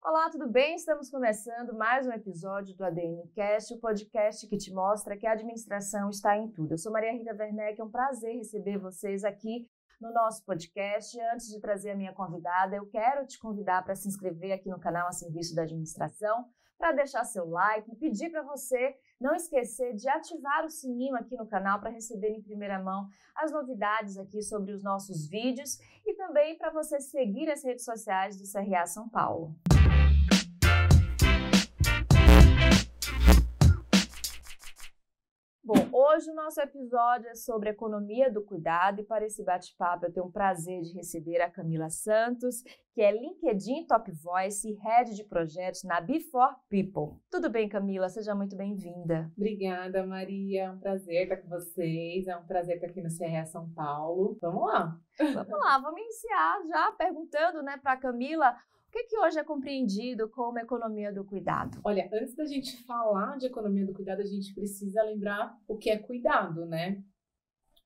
Olá, tudo bem? Estamos começando mais um episódio do ADMcast, o podcast que te mostra que a administração está em tudo. Eu sou Maria Rita Werneck, é um prazer receber vocês aqui no nosso podcast. Antes de trazer a minha convidada, eu quero te convidar para se inscrever aqui no canal A Serviço da Administração, para deixar seu like e pedir para você não esquecer de ativar o sininho aqui no canal para receber em primeira mão as novidades aqui sobre os nossos vídeos e também para você seguir as redes sociais do CRA São Paulo. Bom, hoje o nosso episódio é sobre economia do cuidado e para esse bate-papo eu tenho o prazer de receber a Camila Santos, que é LinkedIn Top Voice e Head de Projetos na Before People. Tudo bem, Camila? Seja muito bem-vinda. Obrigada, Maria. É um prazer estar com vocês. É um prazer estar aqui no CRA São Paulo. Vamos lá. Vamos iniciar já perguntando, para a Camila, o que hoje é compreendido como economia do cuidado? Olha, antes da gente falar de economia do cuidado, a gente precisa lembrar o que é cuidado, né?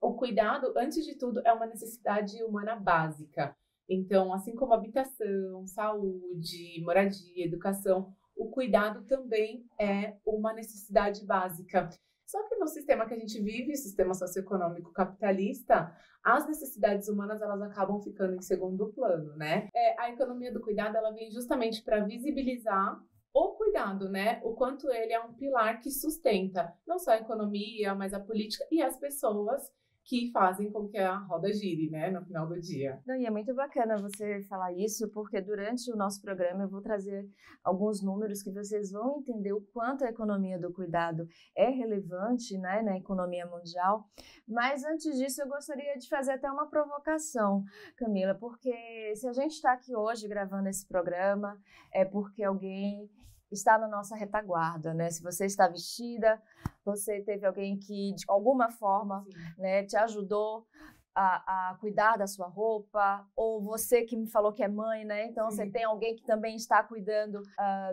O cuidado, antes de tudo, é uma necessidade humana básica. Então, assim como habitação, saúde, moradia, educação, o cuidado também é uma necessidade básica. Só que no sistema que a gente vive, sistema socioeconômico capitalista, as necessidades humanas elas acabam ficando em segundo plano, né? A economia do cuidado ela vem justamente para visibilizar o cuidado, né? O quanto ele é um pilar que sustenta não só a economia, mas a política e as pessoas que fazem com que a roda gire, né, no final do dia. E é muito bacana você falar isso, porque durante o nosso programa eu vou trazer alguns números que vocês vão entender o quanto a economia do cuidado é relevante, né, na economia mundial. Mas antes disso eu gostaria de fazer até uma provocação, Camila, porque se a gente está aqui hoje gravando esse programa, é porque alguém está na nossa retaguarda, né? Se você está vestida, você teve alguém que, de alguma forma, né, te ajudou a cuidar da sua roupa, ou você que me falou que é mãe, né? Então, você tem alguém que também está cuidando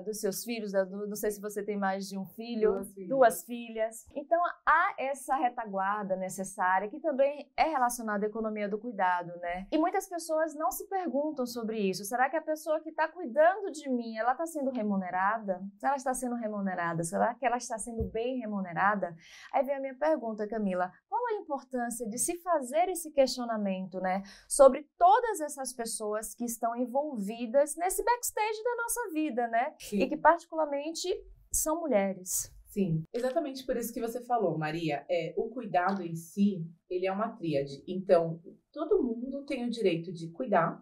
dos seus filhos, não sei se você tem mais de um filho, duas filhas. Então, há essa retaguarda necessária que também é relacionada à economia do cuidado, né? E muitas pessoas não se perguntam sobre isso. Será que a pessoa que está cuidando de mim, ela está sendo remunerada? Se ela está sendo remunerada, será que ela está sendo bem remunerada? Aí vem a minha pergunta, Camila, qual a importância de se fazer esse questionamento, né, sobre todas essas pessoas que estão envolvidas nesse backstage da nossa vida, né? Sim. E que particularmente são mulheres. Sim, exatamente por isso que você falou, Maria. O cuidado em si, ele é uma tríade. Então, todo mundo tem o direito de cuidar,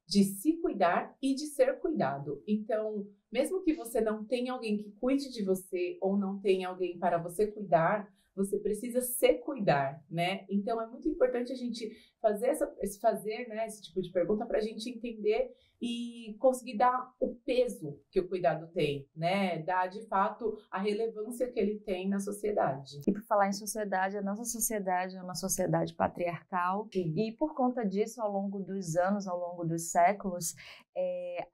de se cuidar e de ser cuidado. Então, mesmo que você não tenha alguém que cuide de você ou não tenha alguém para você cuidar, você precisa se cuidar, né? Então, é muito importante a gente fazer esse tipo de pergunta para a gente entender e conseguir dar o peso que o cuidado tem, né? Dar, de fato, a relevância que ele tem na sociedade. E por falar em sociedade, a nossa sociedade é uma sociedade patriarcal. Sim. E por conta disso, ao longo dos anos, ao longo dos séculos,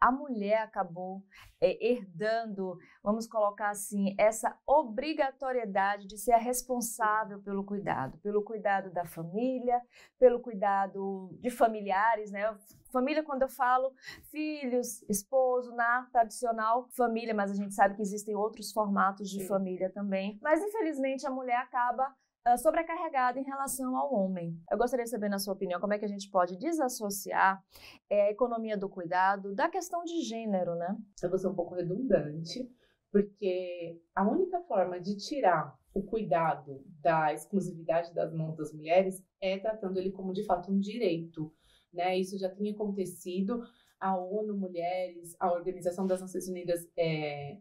a mulher acabou herdando, vamos colocar assim, essa obrigatoriedade de ser a responsável pelo cuidado da família, pelo cuidado de familiares, né? Família, quando eu falo filhos, esposo, na tradicional família, mas a gente sabe que existem outros formatos de família também. Mas, infelizmente, a mulher acaba sobrecarregada em relação ao homem. Eu gostaria de saber, na sua opinião, como é que a gente pode desassociar a economia do cuidado da questão de gênero, né? Eu vou ser um pouco redundante, porque a única forma de tirar o cuidado da exclusividade das mãos das mulheres é tratando ele como, de fato, um direito, né? Isso já tinha acontecido. A ONU Mulheres, a Organização das Nações Unidas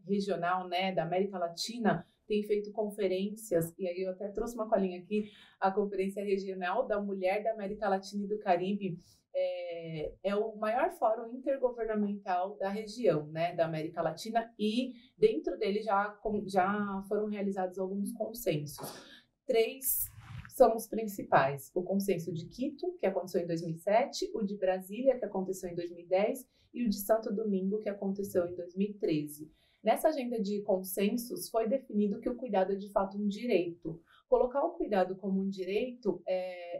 regional, né, da América Latina, tem feito conferências, e aí eu até trouxe uma colinha aqui, a Conferência Regional da Mulher da América Latina e do Caribe, é o maior fórum intergovernamental da região, né, da América Latina, e dentro dele já foram realizados alguns consensos. 3 são os principais: o consenso de Quito, que aconteceu em 2007, o de Brasília, que aconteceu em 2010, e o de Santo Domingo, que aconteceu em 2013. Nessa agenda de consensos, foi definido que o cuidado é de fato um direito. Colocar o cuidado como um direito,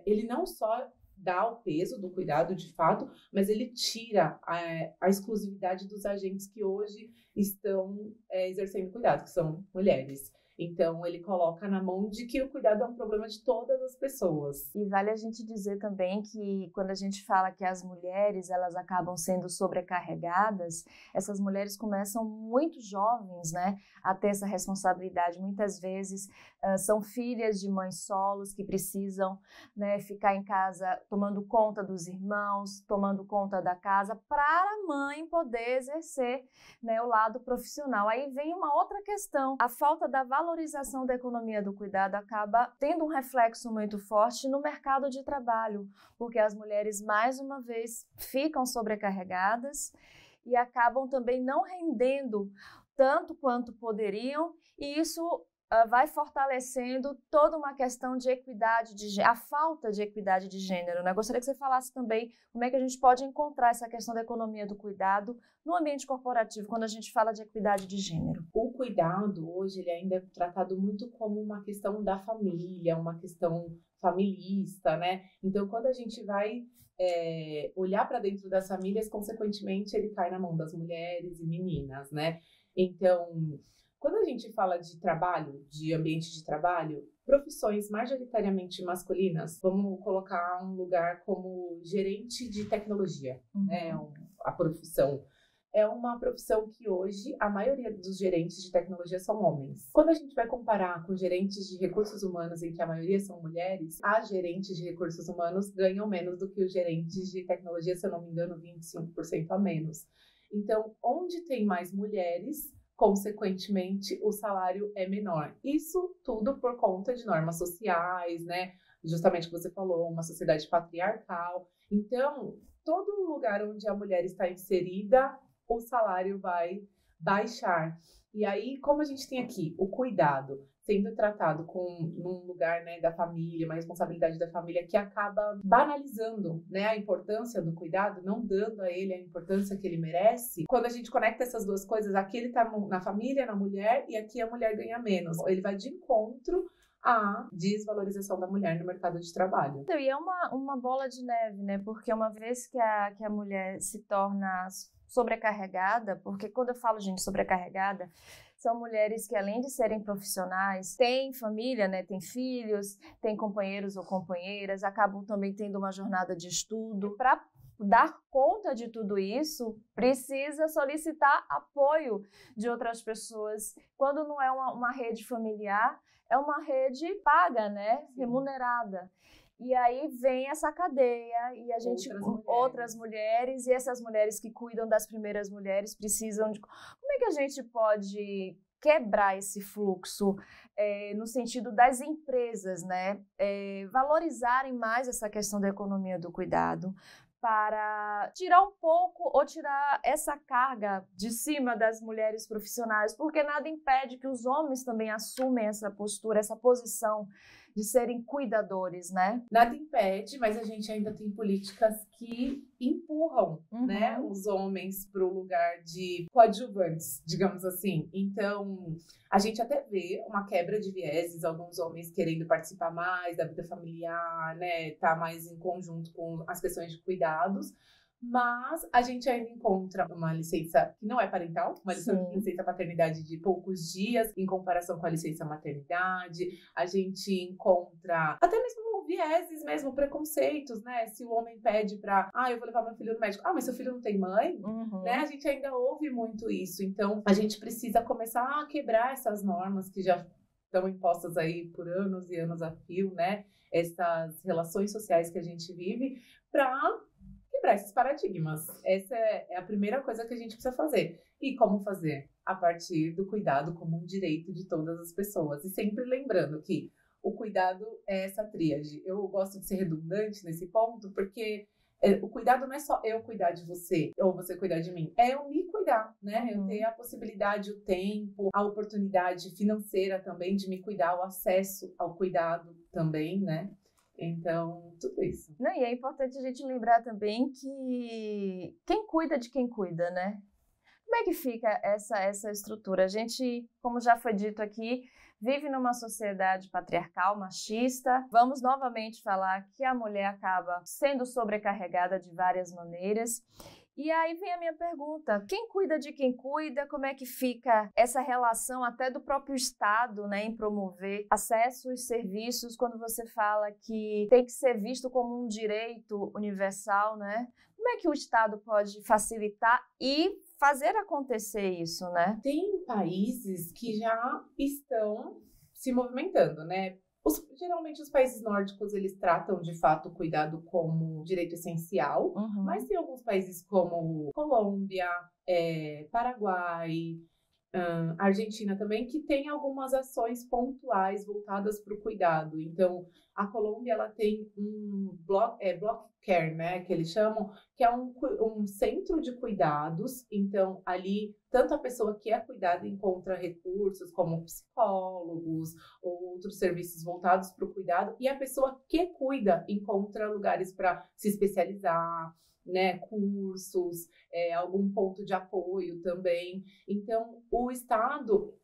ele não só dá o peso do cuidado de fato, mas ele tira a exclusividade dos agentes que hoje estão exercendo cuidado, que são mulheres. Então, ele coloca na mão de que o cuidado é um problema de todas as pessoas. E vale a gente dizer também que quando a gente fala que as mulheres, elas acabam sendo sobrecarregadas, essas mulheres começam muito jovens, né, a ter essa responsabilidade. Muitas vezes são filhas de mães solos que precisam, né, ficar em casa tomando conta dos irmãos, tomando conta da casa, para a mãe poder exercer, né, o lado profissional. Aí vem uma outra questão, a falta da valorização da economia do cuidado acaba tendo um reflexo muito forte no mercado de trabalho, porque as mulheres, mais uma vez, ficam sobrecarregadas e acabam também não rendendo tanto quanto poderiam, e isso vai fortalecendo toda uma questão de equidade, a falta de equidade de gênero, né? Gostaria que você falasse também como é que a gente pode encontrar essa questão da economia do cuidado no ambiente corporativo, quando a gente fala de equidade de gênero. O cuidado, hoje, ele ainda é tratado muito como uma questão da família, uma questão familista, né? Então, quando a gente vai olhar para dentro das famílias, consequentemente, ele cai na mão das mulheres e meninas, né? Então, quando a gente fala de trabalho, de ambiente de trabalho, profissões majoritariamente masculinas, vamos colocar um lugar como gerente de tecnologia, né? A profissão. É uma profissão que hoje a maioria dos gerentes de tecnologia são homens. Quando a gente vai comparar com gerentes de recursos humanos, em que a maioria são mulheres, as gerentes de recursos humanos ganham menos do que os gerentes de tecnologia, se eu não me engano, 25% a menos. Então, onde tem mais mulheres, consequentemente, o salário é menor. Isso tudo por conta de normas sociais, né? Justamente o que você falou, uma sociedade patriarcal. Então, todo lugar onde a mulher está inserida, o salário vai baixar. E aí, como a gente tem aqui o cuidado sendo tratado num lugar, né, da família, uma responsabilidade da família que acaba banalizando, né, a importância do cuidado, não dando a ele a importância que ele merece. Quando a gente conecta essas duas coisas, aqui ele está na família, na mulher, e aqui a mulher ganha menos. Ele vai de encontro à desvalorização da mulher no mercado de trabalho. E é uma bola de neve, né? Porque uma vez que a mulher se torna sobrecarregada, porque quando eu falo, gente, sobrecarregada, são mulheres que, além de serem profissionais, têm família, né, têm filhos, têm companheiros ou companheiras, acabam também tendo uma jornada de estudo. Para dar conta de tudo isso, precisa solicitar apoio de outras pessoas. Quando não é uma rede familiar, é uma rede paga, né, remunerada. E aí vem essa cadeia e a gente outras mulheres, e essas mulheres que cuidam das primeiras mulheres precisam de... Como é que a gente pode quebrar esse fluxo no sentido das empresas, né? Valorizarem mais essa questão da economia do cuidado, para tirar um pouco ou tirar essa carga de cima das mulheres profissionais, porque nada impede que os homens também assumem essa postura, essa posição de serem cuidadores, né? Nada impede, mas a gente ainda tem políticas que empurram, né, os homens para o lugar de coadjuvantes, digamos assim. Então, a gente até vê uma quebra de vieses, alguns homens querendo participar mais da vida familiar, né, tá mais em conjunto com as questões de cuidados, mas a gente ainda encontra uma licença que não é parental, uma licença paternidade de poucos dias, em comparação com a licença maternidade. A gente encontra até mesmo vieses, mesmo preconceitos, né? Se o homem pede pra, eu vou levar meu filho no médico. Mas seu filho não tem mãe? Né? A gente ainda ouve muito isso. Então, a gente precisa começar a quebrar essas normas que já estão impostas aí por anos e anos a fio, né? Essas relações sociais que a gente vive, para quebrar esses paradigmas. Essa é a primeira coisa que a gente precisa fazer. E como fazer? A partir do cuidado como um direito de todas as pessoas. E sempre lembrando que o cuidado é essa tríade. Eu gosto de ser redundante nesse ponto, porque o cuidado não é só eu cuidar de você, ou você cuidar de mim. É eu me cuidar, né? Eu ter a possibilidade, o tempo, a oportunidade financeira também de me cuidar, o acesso ao cuidado também, né? Então, tudo isso. Não, e é importante a gente lembrar também que quem cuida de quem cuida, né? Como é que fica essa estrutura? A gente, como já foi dito aqui, vive numa sociedade patriarcal, machista. Vamos novamente falar que a mulher acaba sendo sobrecarregada de várias maneiras. E aí vem a minha pergunta, quem cuida de quem cuida? Como é que fica essa relação até do próprio Estado, né, em promover acesso aos serviços, quando você fala que tem que ser visto como um direito universal, né? Como é que o Estado pode facilitar e fazer acontecer isso, né? Tem países que já estão se movimentando, né? Geralmente os países nórdicos, eles tratam de fato o cuidado como direito essencial, mas tem alguns países como Colômbia, Paraguai, Argentina também, que tem algumas ações pontuais voltadas para o cuidado. Então, a Colômbia, ela tem um block care, né, que eles chamam, que é um centro de cuidados. Então, ali, tanto a pessoa que é cuidada encontra recursos como psicólogos ou outros serviços voltados para o cuidado, e a pessoa que cuida encontra lugares para se especializar, né, cursos, algum ponto de apoio também. Então, o Estado,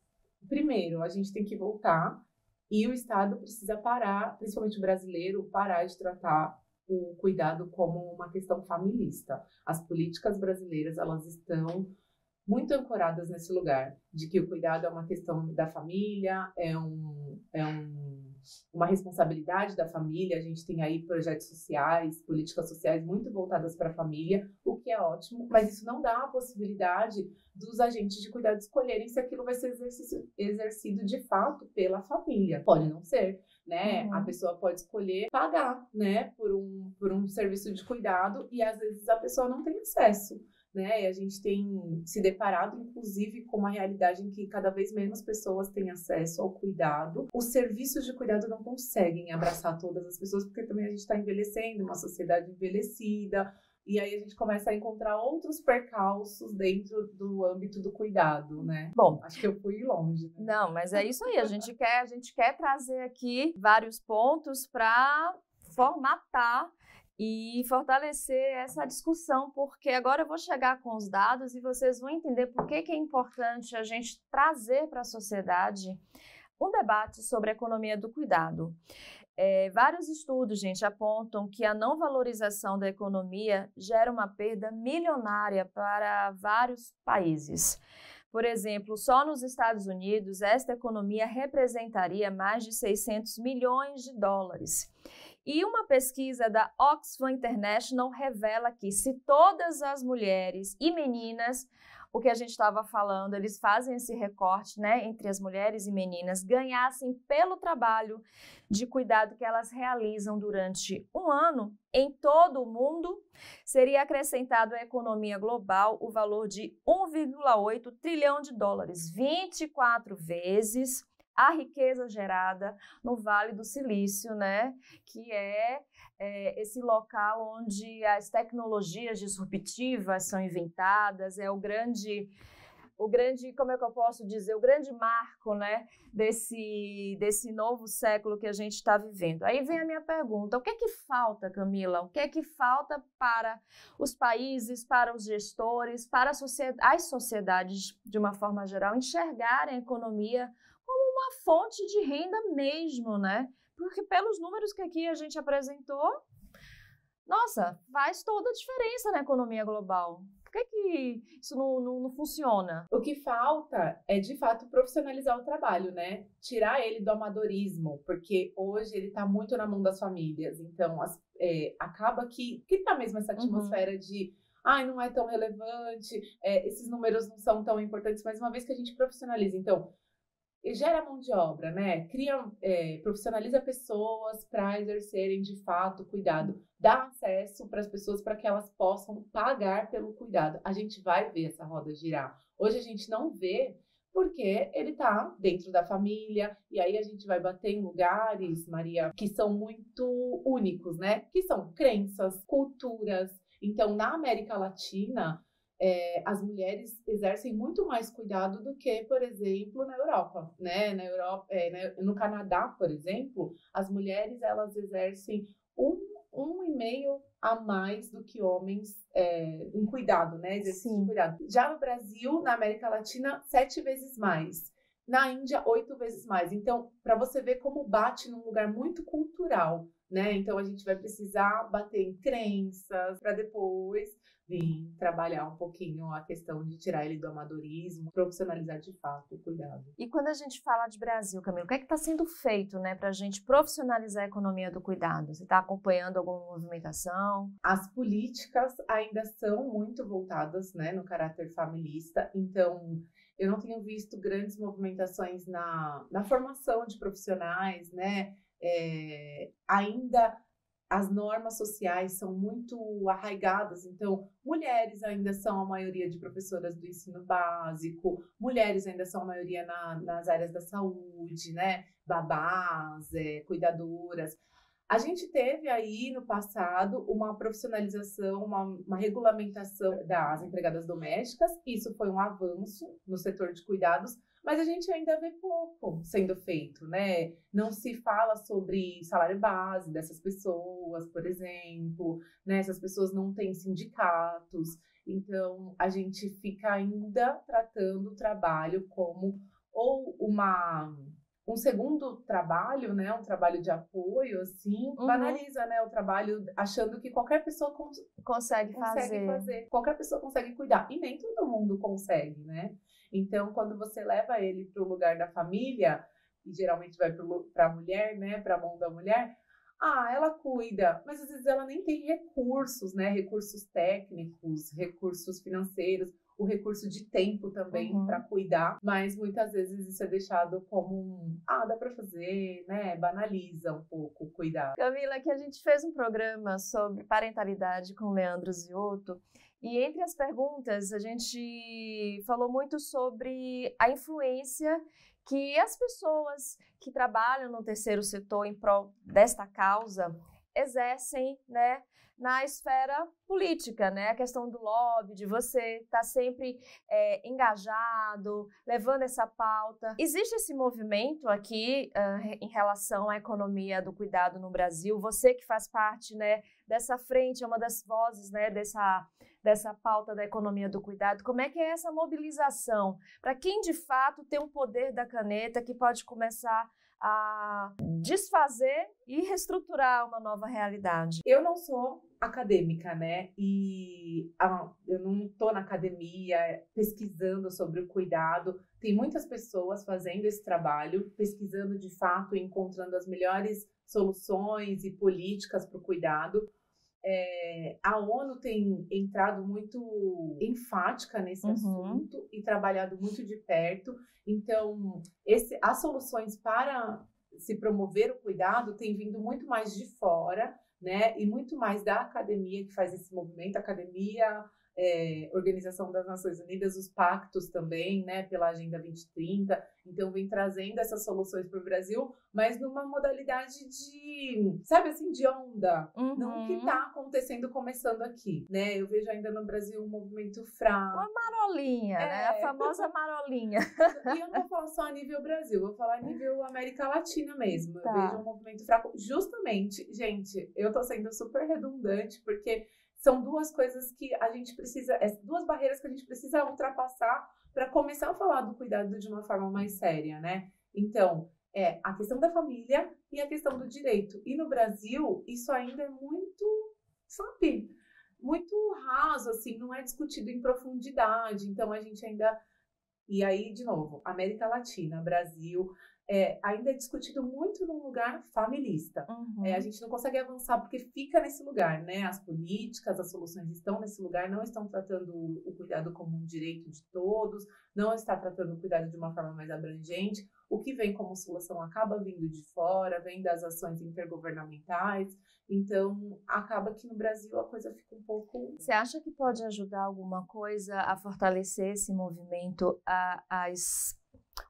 primeiro, a gente tem que voltar e o Estado precisa parar, principalmente o brasileiro, parar de tratar o cuidado como uma questão familista. As políticas brasileiras, elas estão muito ancoradas nesse lugar, de que o cuidado é uma questão da família, uma responsabilidade da família. A gente tem aí projetos sociais, políticas sociais muito voltadas para a família, o que é ótimo, mas isso não dá a possibilidade dos agentes de cuidado escolherem se aquilo vai ser exercido de fato pela família. Pode não ser, né? A pessoa pode escolher pagar, né, por um serviço de cuidado, e às vezes a pessoa não tem acesso, né? E a gente tem se deparado, inclusive, com uma realidade em que cada vez menos pessoas têm acesso ao cuidado. Os serviços de cuidado não conseguem abraçar todas as pessoas, porque também a gente está envelhecendo, uma sociedade envelhecida, e aí a gente começa a encontrar outros percalços dentro do âmbito do cuidado, né? Bom, acho que eu fui longe, né? Não, mas é isso aí. A gente quer trazer aqui vários pontos para formatar e fortalecer essa discussão, porque agora eu vou chegar com os dados e vocês vão entender por que é importante a gente trazer para a sociedade um debate sobre a economia do cuidado. Vários estudos, gente, apontam que a não valorização da economia gera uma perda milionária para vários países. Por exemplo, só nos Estados Unidos, esta economia representaria mais de 600 milhões de dólares. E uma pesquisa da Oxfam International revela que se todas as mulheres e meninas, o que a gente estava falando, eles fazem esse recorte, né, entre as mulheres e meninas, ganhassem pelo trabalho de cuidado que elas realizam durante um ano em todo o mundo, seria acrescentado à economia global o valor de 1,8 trilhão de dólares, 24 vezes a riqueza gerada no Vale do Silício, né, que é esse local onde as tecnologias disruptivas são inventadas, é o grande, como é que eu posso dizer, o grande marco, né, desse novo século que a gente está vivendo. Aí vem a minha pergunta, o que é que falta, Camila? O que é que falta para os países, para os gestores, para as sociedades, de uma forma geral, enxergarem a economia como uma fonte de renda mesmo, né? Porque pelos números que aqui a gente apresentou, nossa, faz toda a diferença na economia global. Por que isso não funciona? O que falta é, de fato, profissionalizar o trabalho, né? Tirar ele do amadorismo, porque hoje ele está muito na mão das famílias. Então, acaba que tá mesmo essa atmosfera de não é tão relevante, esses números não são tão importantes, mas uma vez que a gente profissionaliza, então, gera mão de obra, né? Profissionaliza pessoas para exercerem de fato o cuidado, dá acesso para as pessoas para que elas possam pagar pelo cuidado. A gente vai ver essa roda girar. Hoje a gente não vê porque ele está dentro da família, e aí a gente vai bater em lugares, Maria, que são muito únicos, né? Que são crenças, culturas. Então, na América Latina, as mulheres exercem muito mais cuidado do que, por exemplo, na Europa, né? No Canadá, por exemplo, as mulheres, elas exercem 1,5 a mais do que homens em cuidado, né? Exercício de cuidado. Já no Brasil, na América Latina, 7 vezes mais. Na Índia, 8 vezes mais. Então, para você ver como bate num lugar muito cultural, né? Então, a gente vai precisar bater em crenças para depois vir trabalhar um pouquinho a questão de tirar ele do amadorismo, profissionalizar de fato o cuidado. E quando a gente fala de Brasil, Camila, o que é que está sendo feito, né, para a gente profissionalizar a economia do cuidado? Você está acompanhando alguma movimentação? As políticas ainda são muito voltadas, né, no caráter familista, então eu não tenho visto grandes movimentações na formação de profissionais, né? Ainda as normas sociais são muito arraigadas, então mulheres ainda são a maioria de professoras do ensino básico, mulheres ainda são a maioria nas áreas da saúde, né? Babás, cuidadoras. A gente teve aí no passado uma profissionalização, uma regulamentação das empregadas domésticas, isso foi um avanço no setor de cuidados, mas a gente ainda vê pouco sendo feito, né? Não se fala sobre salário base dessas pessoas, por exemplo, né? Essas pessoas não têm sindicatos, então a gente fica ainda tratando o trabalho como ou um segundo trabalho, né, um trabalho de apoio, assim, banaliza, né, o trabalho achando que qualquer pessoa consegue fazer. Qualquer pessoa consegue cuidar, e nem todo mundo consegue, né? Então, quando você leva ele para o lugar da família, e geralmente vai para a mulher, né, para a mão da mulher, ela cuida, mas às vezes ela nem tem recursos, né, recursos técnicos, recursos financeiros, o recurso de tempo também para cuidar, mas muitas vezes isso é deixado como dá para fazer, né? Banaliza um pouco o cuidar. Camila, aqui a gente fez um programa sobre parentalidade com o Leandro Ziotto, e entre as perguntas a gente falou muito sobre a influência que as pessoas que trabalham no terceiro setor em prol desta causa exercem, né, na esfera política, né? A questão do lobby, de você estar sempre engajado, levando essa pauta. Existe esse movimento aqui em relação à economia do cuidado no Brasil? Você que faz parte, né, dessa frente, é uma das vozes, né, dessa pauta da economia do cuidado. Como é que é essa mobilização? Para quem, de fato, tem um poder da caneta que pode começar a desfazer e reestruturar uma nova realidade. Eu não sou acadêmica, né? E eu não estou na academia pesquisando sobre o cuidado. Tem muitas pessoas fazendo esse trabalho, pesquisando de fato e encontrando as melhores soluções e políticas para o cuidado. A ONU tem entrado muito enfática nesse assunto e trabalhado muito de perto. Então, as soluções para se promover o cuidado têm vindo muito mais de fora, né? E muito mais da academia que faz esse movimento, academia, Organização das Nações Unidas, os pactos também, né? Pela Agenda 2030. Então, vem trazendo essas soluções para o Brasil, mas numa modalidade de, sabe assim, de onda. Não que está acontecendo, começando aqui, né? Eu vejo ainda no Brasil um movimento fraco. Uma marolinha, né? A famosa marolinha. E eu não vou falar só a nível Brasil, vou falar a nível América Latina mesmo. Eu vejo um movimento fraco. Justamente, gente, eu tô sendo super redundante, porque são duas coisas que a gente precisa, duas barreiras que a gente precisa ultrapassar para começar a falar do cuidado de uma forma mais séria, né? Então, a questão da família e a questão do direito. E no Brasil, isso ainda é muito, sabe, muito raso, assim, não é discutido em profundidade. Então, a gente ainda... E aí, de novo, América Latina, Brasil... ainda é discutido muito num lugar familista. A gente não consegue avançar porque fica nesse lugar, né? As políticas, as soluções estão nesse lugar, não estão tratando o cuidado como um direito de todos, não está tratando o cuidado de uma forma mais abrangente. O que vem como solução acaba vindo de fora, vem das ações intergovernamentais. Então, acaba que no Brasil a coisa fica um pouco... Você acha que pode ajudar alguma coisa a fortalecer esse movimento,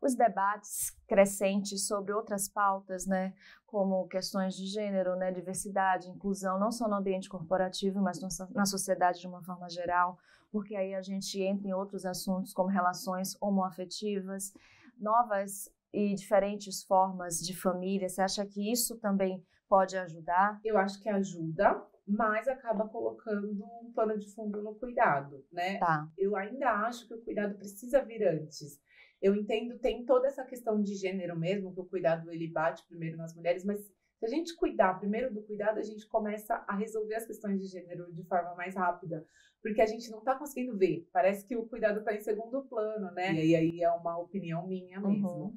os debates crescentes sobre outras pautas, né, como questões de gênero, né, diversidade, inclusão, não só no ambiente corporativo, mas na sociedade de uma forma geral, porque aí a gente entra em outros assuntos como relações homoafetivas, novas e diferentes formas de família. Você acha que isso também pode ajudar? Eu acho que ajuda, mas acaba colocando um pano de fundo no cuidado, né? Tá. Eu ainda acho que o cuidado precisa vir antes. Eu entendo, tem toda essa questão de gênero mesmo, que o cuidado ele bate primeiro nas mulheres, mas se a gente cuidar primeiro do cuidado, a gente começa a resolver as questões de gênero de forma mais rápida, porque a gente não está conseguindo ver. Parece que o cuidado está em segundo plano, né? E aí é uma opinião minha mesmo.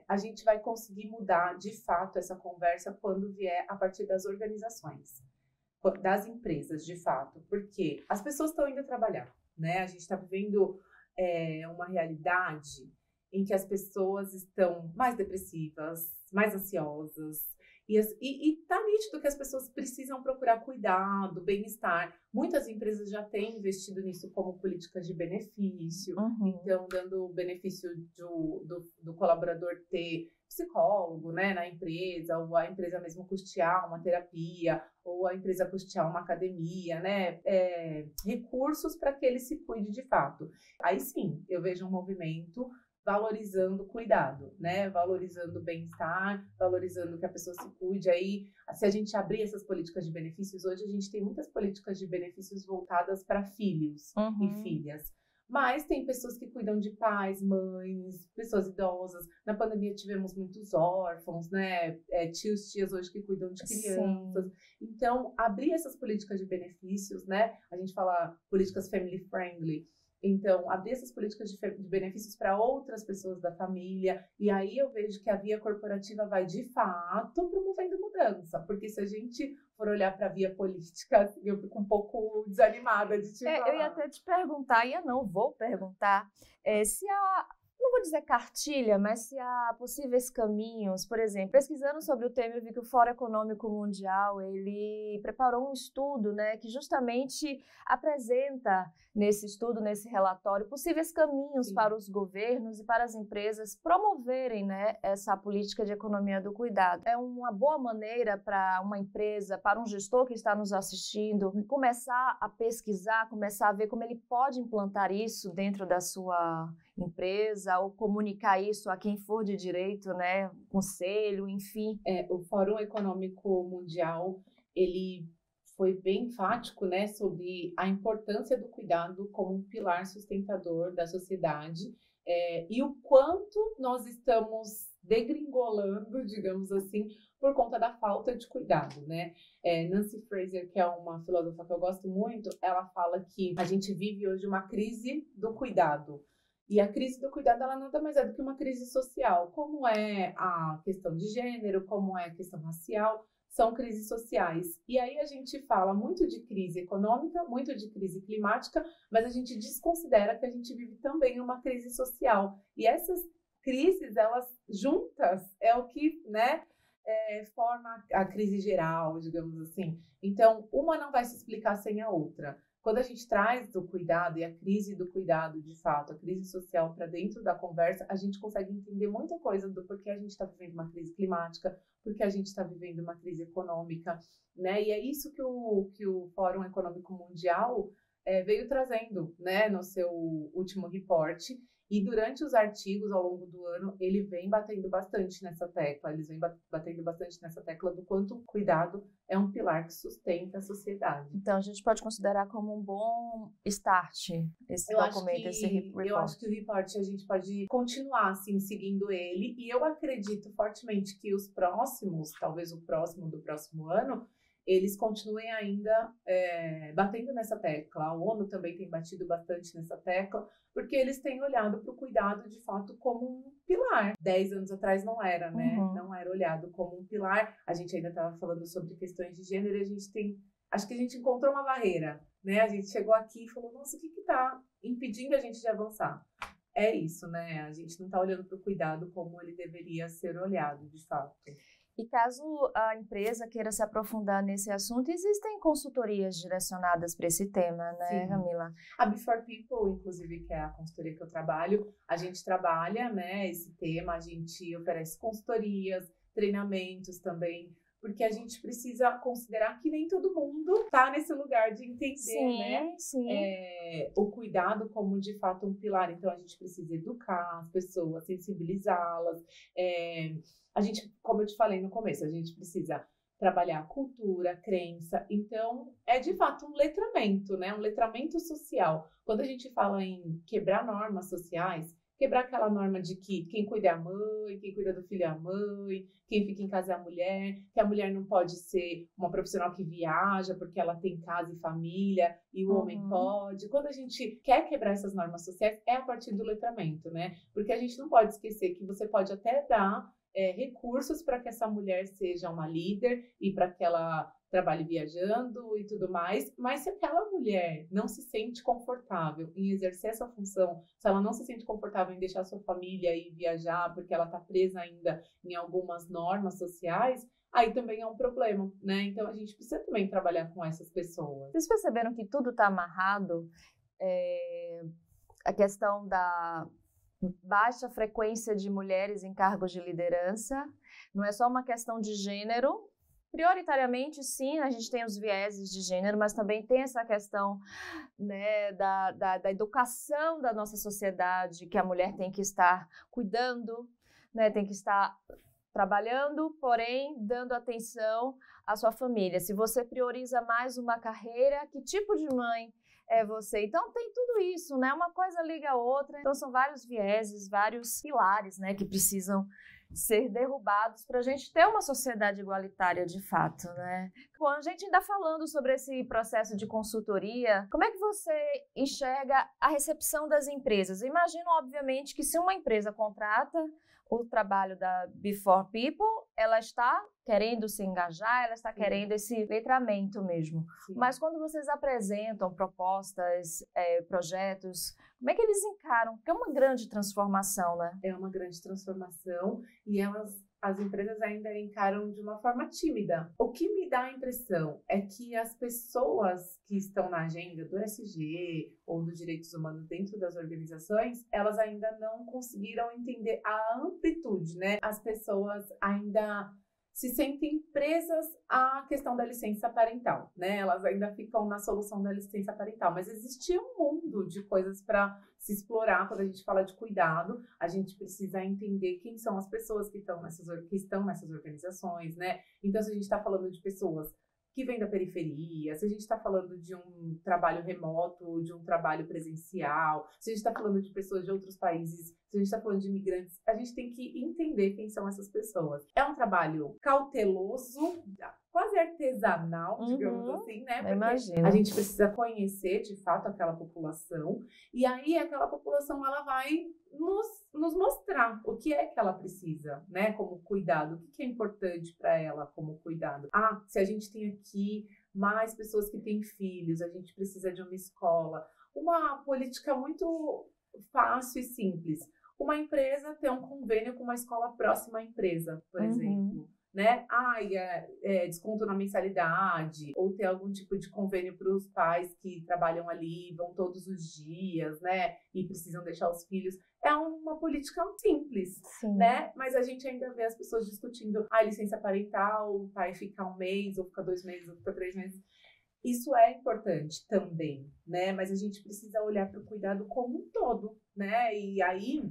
A gente vai conseguir mudar de fato essa conversa quando vier a partir das organizações, das empresas, de fato, porque as pessoas estão indo trabalhar, né? A gente está vivendo uma realidade em que as pessoas estão mais depressivas, mais ansiosas, e tá nítido que as pessoas precisam procurar cuidado, bem-estar. Muitas empresas já têm investido nisso como políticas de benefício, então dando o benefício do colaborador ter psicólogo, né, na empresa, ou a empresa mesmo custear uma terapia, ou a empresa custear uma academia, né, recursos para que ele se cuide de fato. Aí sim, eu vejo um movimento valorizando o cuidado, né? Valorizando o bem-estar, valorizando que a pessoa se cuide. Aí, se a gente abrir essas políticas de benefícios, hoje a gente tem muitas políticas de benefícios voltadas para filhos e filhas. Mas tem pessoas que cuidam de pais, mães, pessoas idosas. Na pandemia tivemos muitos órfãos, né? Tios, tias hoje que cuidam de crianças. Sim. Então, abrir essas políticas de benefícios, né? A gente fala políticas family friendly. Então, abrir essas políticas de benefícios para outras pessoas da família. E aí eu vejo que a via corporativa vai, de fato, promovendo mudança. Porque se a gente for olhar para a via política, eu fico um pouco desanimada de te falar. Eu ia até te perguntar, e eu não vou perguntar, se há, não vou dizer cartilha, mas se há possíveis caminhos. Por exemplo, pesquisando sobre o tema, eu vi que o Fórum Econômico Mundial, ele preparou um estudo, né, que justamente apresenta nesse estudo, nesse relatório, possíveis caminhos Sim. para os governos e para as empresas promoverem, né, essa política de economia do cuidado. É uma boa maneira para uma empresa, para um gestor que está nos assistindo, começar a pesquisar, começar a ver como ele pode implantar isso dentro da sua empresa ou comunicar isso a quem for de direito, né, conselho, enfim. O Fórum Econômico Mundial, ele foi bem enfático, né, sobre a importância do cuidado como um pilar sustentador da sociedade e o quanto nós estamos degringolando, digamos assim, por conta da falta de cuidado, né? Nancy Fraser, que é uma filósofa que eu gosto muito, ela fala que a gente vive hoje uma crise do cuidado. E a crise do cuidado, ela nada mais é do que uma crise social, como é a questão de gênero, como é a questão racial, são crises sociais. E aí a gente fala muito de crise econômica, muito de crise climática, mas a gente desconsidera que a gente vive também uma crise social. E essas crises, elas juntas, é o que, né, forma a crise geral, digamos assim. Então, uma não vai se explicar sem a outra. Quando a gente traz o cuidado e a crise do cuidado, de fato, a crise social para dentro da conversa, a gente consegue entender muita coisa do porquê a gente está vivendo uma crise climática, porque a gente está vivendo uma crise econômica, né? E é isso que o Fórum Econômico Mundial veio trazendo, né, no seu último reporte. E durante os artigos, ao longo do ano, ele vem batendo bastante nessa tecla. Eles vêm batendo bastante nessa tecla do quanto o cuidado é um pilar que sustenta a sociedade. Então, a gente pode considerar como um bom start esse documento, esse report. Eu acho que o report a gente pode continuar, assim, seguindo ele. E eu acredito fortemente que os próximos, talvez o próximo do próximo ano, eles continuem ainda batendo nessa tecla. A ONU também tem batido bastante nessa tecla, porque eles têm olhado para o cuidado, de fato, como um pilar. 10 anos atrás não era, né? Não era olhado como um pilar. A gente ainda estava falando sobre questões de gênero e a gente tem... Acho que a gente encontrou uma barreira, né? A gente chegou aqui e falou, nossa, o que está impedindo a gente de avançar? É isso, né? A gente não está olhando para o cuidado como ele deveria ser olhado, de fato. E caso a empresa queira se aprofundar nesse assunto, existem consultorias direcionadas para esse tema, né, Camila? A Before People, inclusive, que é a consultoria que eu trabalho, a gente trabalha, né, esse tema, a gente oferece consultorias, treinamentos também porque a gente precisa considerar que nem todo mundo está nesse lugar de entender, sim, né? Sim. O cuidado como, de fato, um pilar. Então, a gente precisa educar as pessoas, sensibilizá-las. A gente, como eu te falei no começo, a gente precisa trabalhar cultura, crença. Então, é de fato um letramento, né? Um letramento social. Quando a gente fala em quebrar normas sociais, quebrar aquela norma de que quem cuida é a mãe, quem cuida do filho é a mãe, quem fica em casa é a mulher, que a mulher não pode ser uma profissional que viaja porque ela tem casa e família, e o homem pode. Quando a gente quer quebrar essas normas sociais, é a partir do letramento, né? Porque a gente não pode esquecer que você pode até dar recursos para que essa mulher seja uma líder e para que ela trabalhe viajando e tudo mais, mas se aquela mulher não se sente confortável em exercer essa função, se ela não se sente confortável em deixar sua família e viajar porque ela está presa ainda em algumas normas sociais, aí também é um problema, né? Então a gente precisa também trabalhar com essas pessoas. Vocês perceberam que tudo está amarrado? A questão da baixa frequência de mulheres em cargos de liderança, não é só uma questão de gênero. Prioritariamente, sim, a gente tem os vieses de gênero, mas também tem essa questão, né, da educação da nossa sociedade, que a mulher tem que estar cuidando, né, tem que estar trabalhando, porém dando atenção à sua família. Se você prioriza mais uma carreira, que tipo de mãe é você? Então tem tudo isso, né? Uma coisa liga a outra. Então são vários vieses, vários pilares, né, que precisam ser derrubados para a gente ter uma sociedade igualitária de fato, né? Bom, a gente ainda falando sobre esse processo de consultoria, como é que você enxerga a recepção das empresas? Eu imagino, obviamente, que se uma empresa contrata o trabalho da Before People, ela está querendo se engajar, ela está querendo esse letramento mesmo. Sim. Mas quando vocês apresentam propostas, projetos, como é que eles encaram? Porque é uma grande transformação, né? É uma grande transformação e as empresas ainda encaram de uma forma tímida. O que me dá a impressão é que as pessoas que estão na agenda do ESG ou dos direitos humanos dentro das organizações, elas ainda não conseguiram entender a amplitude, né? As pessoas ainda se sentem presas à questão da licença parental, né? Elas ainda ficam na solução da licença parental, mas existe um mundo de coisas para se explorar. Quando a gente fala de cuidado, a gente precisa entender quem são as pessoas que estão nessas organizações, né? Então, se a gente está falando de pessoas que vêm da periferia, se a gente está falando de um trabalho remoto, de um trabalho presencial, se a gente está falando de pessoas de outros países, se a gente está falando de imigrantes, a gente tem que entender quem são essas pessoas. É um trabalho cauteloso, quase artesanal, digamos assim, né? Porque imagino. A gente precisa conhecer, de fato, aquela população, e aí aquela população, ela vai nos mostrar o que é que ela precisa, né, como cuidado, o que é importante para ela como cuidado. Se a gente tem aqui mais pessoas que têm filhos, a gente precisa de uma escola. Uma política muito fácil e simples. Uma empresa ter um convênio com uma escola próxima à empresa, por exemplo. Né? Desconto na mensalidade, ou ter algum tipo de convênio para os pais que trabalham ali, vão todos os dias, né? E precisam deixar os filhos. É uma política simples, Sim. Né? Mas a gente ainda vê as pessoas discutindo a licença parental, o pai fica 1 mês, ou fica 2 meses, ou fica 3 meses. Isso é importante também, né? Mas a gente precisa olhar para o cuidado como um todo, né? E aí,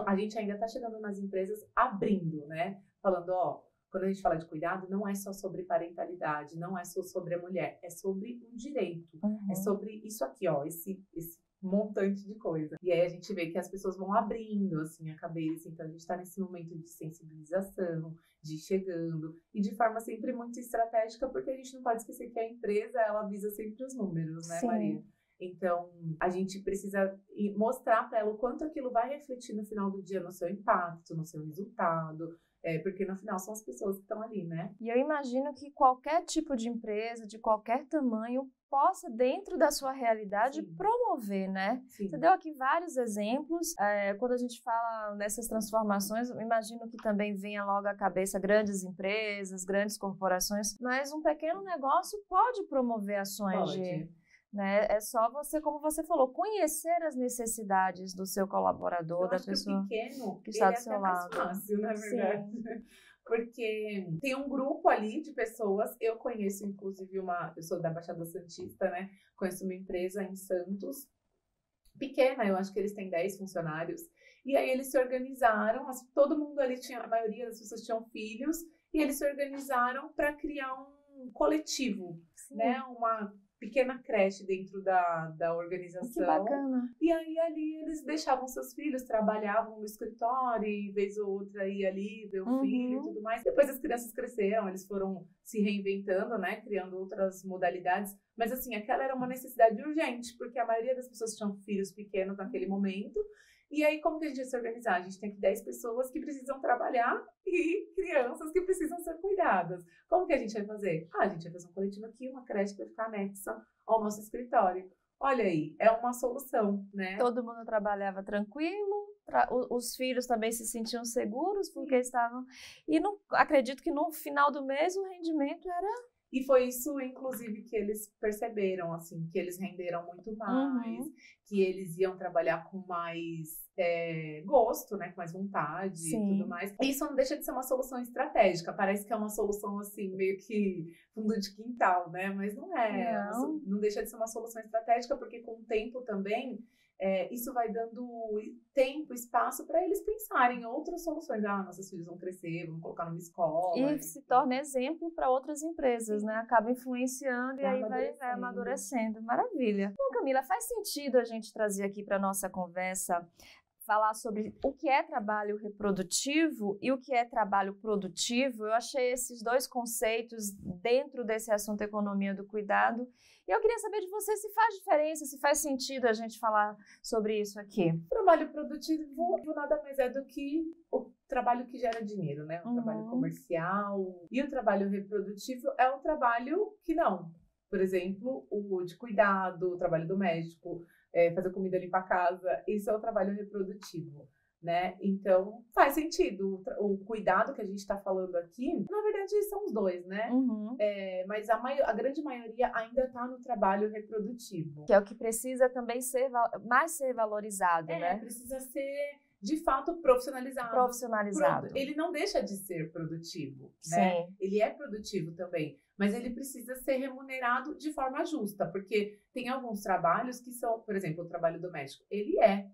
a gente ainda está chegando nas empresas abrindo, né? Falando, quando a gente fala de cuidado, não é só sobre parentalidade, não é só sobre a mulher, é sobre um direito, é sobre isso aqui, esse montante de coisa. E aí a gente vê que as pessoas vão abrindo, assim, a cabeça, então a gente está nesse momento de sensibilização, de ir chegando, e de forma sempre muito estratégica, porque a gente não pode esquecer que a empresa, ela visa sempre os números, né, Sim. Maria? Então, a gente precisa mostrar para ela o quanto aquilo vai refletir no final do dia no seu impacto, no seu resultado, porque no final são as pessoas que estão ali, né? E eu imagino que qualquer tipo de empresa, de qualquer tamanho, possa, dentro da sua realidade, Sim. promover, né? Sim. Você deu aqui vários exemplos. Quando a gente fala nessas transformações, eu imagino que também venha logo à cabeça grandes empresas, grandes corporações, mas um pequeno negócio pode promover ações né? É só você, como você falou, conhecer as necessidades do seu colaborador, da pessoa que o pequeno, que está do ele seu é até lado. mais fácil, na verdade. Sim. porque tem um grupo ali de pessoas, eu conheço inclusive eu sou da Baixada Santista, né? Conheço uma empresa em Santos, pequena, eu acho que eles têm 10 funcionários, e aí eles se organizaram, todo mundo ali tinha, a maioria das pessoas tinham filhos, e eles se organizaram para criar um coletivo, né? Uma pequena creche dentro da organização. Que bacana. E aí ali eles deixavam seus filhos, trabalhavam no escritório, e vez ou outra ia ali ver o filho e tudo mais. Depois as crianças cresceram, eles foram se reinventando, né? Criando outras modalidades. Mas assim, aquela era uma necessidade urgente, porque a maioria das pessoas tinham filhos pequenos naquele momento. E aí, como que a gente vai se organizar? A gente tem aqui 10 pessoas que precisam trabalhar e crianças que precisam ser cuidadas. Como que a gente vai fazer? A gente vai fazer um coletivo aqui, uma creche que vai ficar anexa ao nosso escritório. Olha aí, é uma solução, né? Todo mundo trabalhava tranquilo, os filhos também se sentiam seguros porque estavam... E não, acredito que no final do mês o rendimento era... E foi isso, inclusive, que eles perceberam, assim, que eles renderam muito mais, que eles iam trabalhar com mais gosto, né, com mais vontade e tudo mais. Isso não deixa de ser uma solução estratégica, parece que é uma solução, assim, meio que fundo de quintal, né, mas não é. Não deixa de ser uma solução estratégica, porque com o tempo também, isso vai dando tempo, espaço para eles pensarem em outras soluções. Nossos filhos vão crescer, vamos colocar numa escola. E se torna exemplo para outras empresas, né? Acaba influenciando e aí vai amadurecendo. Maravilha. Bom, Camila, faz sentido a gente trazer aqui para nossa conversa falar sobre o que é trabalho reprodutivo e o que é trabalho produtivo. Eu achei esses dois conceitos dentro desse assunto economia do cuidado. E eu queria saber de você se faz diferença, se faz sentido a gente falar sobre isso aqui. O trabalho produtivo nada mais é do que o trabalho que gera dinheiro, né? O trabalho comercial. E o trabalho reprodutivo é um trabalho que não. Por exemplo, o de cuidado, o trabalho doméstico, fazer comida, limpar a casa, isso é o trabalho reprodutivo, né? Então, faz sentido. O cuidado que a gente está falando aqui, na verdade, são os dois, né? Mas a grande maioria ainda está no trabalho reprodutivo. Que é o que precisa também ser valorizado, né? Precisa ser, de fato, profissionalizado. Ele não deixa de ser produtivo, né? Ele é produtivo também, mas ele precisa ser remunerado de forma justa, porque tem alguns trabalhos que são, por exemplo, o trabalho doméstico, ele é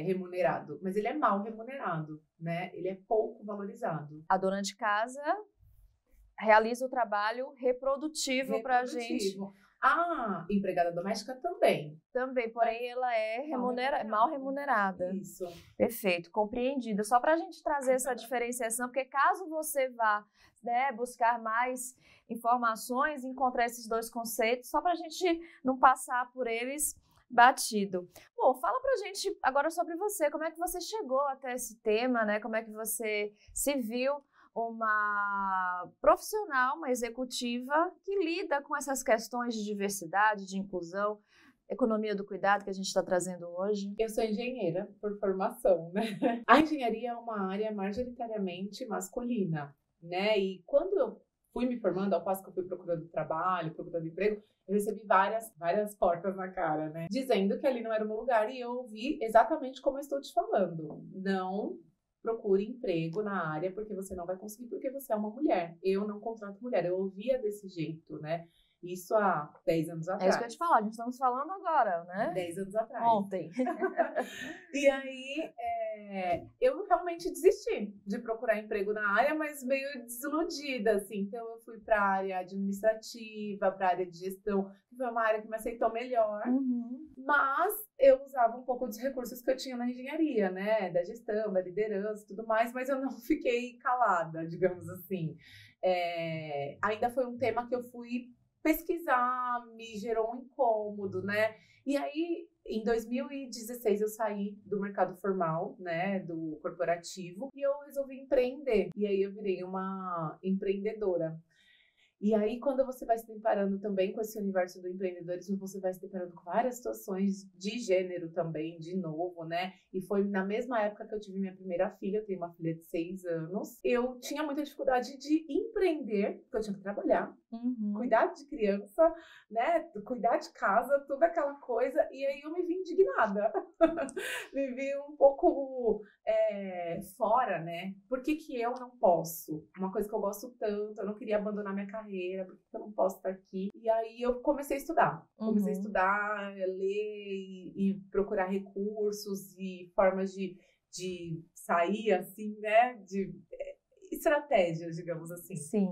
remunerado, mas ele é mal remunerado, né? Ele é pouco valorizado. A dona de casa realiza o trabalho reprodutivo para a gente. A empregada doméstica também. Também, porém ela é mal remunerada. Isso. Perfeito, compreendida. Só para a gente trazer essa diferenciação, porque caso você vá, né, buscar mais informações, encontrar esses dois conceitos, só para a gente não passar por eles batido. Bom, fala pra gente agora sobre você, como é que você chegou até esse tema, né? Como é que você se viu uma profissional, uma executiva que lida com essas questões de diversidade, de inclusão, economia do cuidado que a gente está trazendo hoje? Eu sou engenheira por formação, né? A engenharia é uma área majoritariamente masculina, né? E quando eu fui me formando, ao passo que eu fui procurando trabalho, procurando emprego, eu recebi várias portas na cara, né? Dizendo que ali não era o meu lugar, e eu ouvi exatamente como eu estou te falando. Não procure emprego na área porque você não vai conseguir, porque você é uma mulher. Eu não contrato mulher. Eu ouvia desse jeito, né? Isso há 10 anos atrás. É isso que eu ia te falar, a gente estamos falando agora, né? 10 anos atrás. Ontem. E aí, eu realmente desisti de procurar emprego na área, mas meio desiludida, assim. Então, eu fui para a área administrativa, para a área de gestão, que foi uma área que me aceitou melhor. Mas eu usava um pouco dos recursos que eu tinha na engenharia, né? Da gestão, da liderança e tudo mais, mas eu não fiquei calada, digamos assim. Ainda foi um tema que eu fui pesquisar, me gerou um incômodo, né? E aí, em 2016, eu saí do mercado formal, né, do corporativo, e eu resolvi empreender. E aí eu virei uma empreendedora. E aí, quando você vai se deparando também com esse universo do empreendedorismo, você vai se deparando com várias situações de gênero também, de novo, né? E foi na mesma época que eu tive minha primeira filha, eu tenho uma filha de 6 anos. Eu tinha muita dificuldade de empreender, porque eu tinha que trabalhar, cuidar de criança, né? Cuidar de casa, toda aquela coisa. E aí eu me vi indignada. Me vi um pouco fora, né? Por que que eu não posso? Uma coisa que eu gosto tanto, eu não queria abandonar minha carreira, por que que eu não posso estar aqui? E aí eu comecei a estudar. Comecei a estudar, ler e procurar recursos e formas de sair, assim, né? De estratégias, digamos assim. Sim.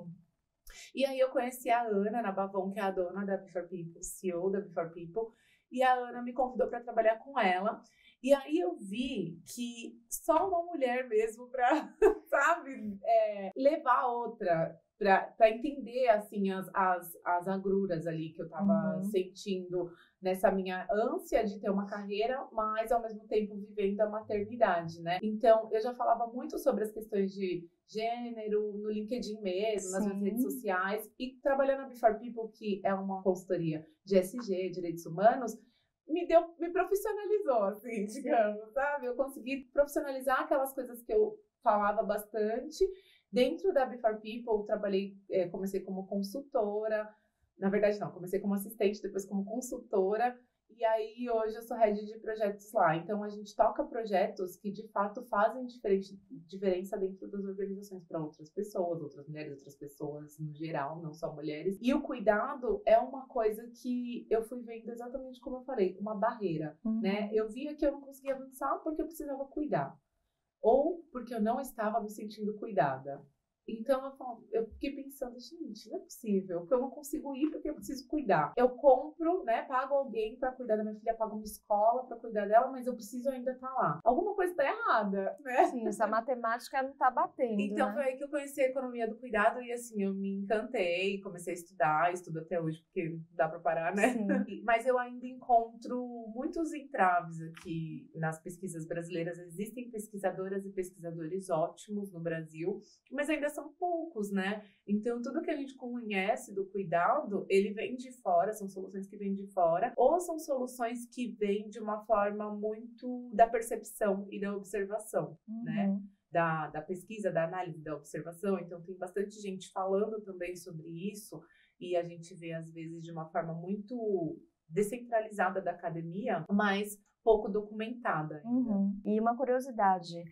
E aí eu conheci a Ana Nabavon, que é a dona da Before People, CEO da Before People, e a Ana me convidou para trabalhar com ela. E aí eu vi que só uma mulher mesmo para, sabe, levar a outra, para entender, assim, as agruras ali que eu estava sentindo nessa minha ânsia de ter uma carreira, mas ao mesmo tempo vivendo a maternidade, né? Então, eu já falava muito sobre as questões de gênero, no LinkedIn mesmo, nas minhas redes sociais, e trabalhando na Before People, que é uma consultoria de ESG, direitos humanos, me profissionalizou, assim, digamos, sabe? Eu consegui profissionalizar aquelas coisas que eu falava bastante. Dentro da Before People, trabalhei, comecei como consultora, na verdade não, comecei como assistente, depois como consultora, e aí hoje eu sou head de projetos lá. Então a gente toca projetos que de fato fazem diferença dentro das organizações para outras pessoas, outras mulheres, outras pessoas no geral, não só mulheres. E o cuidado é uma coisa que eu fui vendo exatamente como eu falei, uma barreira, né? Eu via que eu não conseguia avançar porque eu precisava cuidar, ou porque eu não estava me sentindo cuidada. Então eu fiquei pensando, gente, não é possível, porque eu não consigo ir porque eu preciso cuidar. Eu compro, né, pago alguém para cuidar da minha filha, pago uma escola para cuidar dela, mas eu preciso ainda estar lá. Alguma coisa está errada, né? Sim, essa matemática não está batendo, então, né? foi aí que eu conheci a economia do cuidado e, assim, eu me encantei, comecei a estudar, estudo até hoje, porque não dá para parar, né? Mas eu ainda encontro muitos entraves aqui nas pesquisas brasileiras. Existem pesquisadoras e pesquisadores ótimos no Brasil, mas ainda são poucos, né? Então, tudo que a gente conhece do cuidado, ele vem de fora, são soluções que vêm de fora, ou são soluções que vêm de uma forma muito da percepção e da observação, né? Da pesquisa, da análise, da observação. Então, tem bastante gente falando também sobre isso, e a gente vê, às vezes, de uma forma muito descentralizada da academia, mas pouco documentada ainda. E uma curiosidade,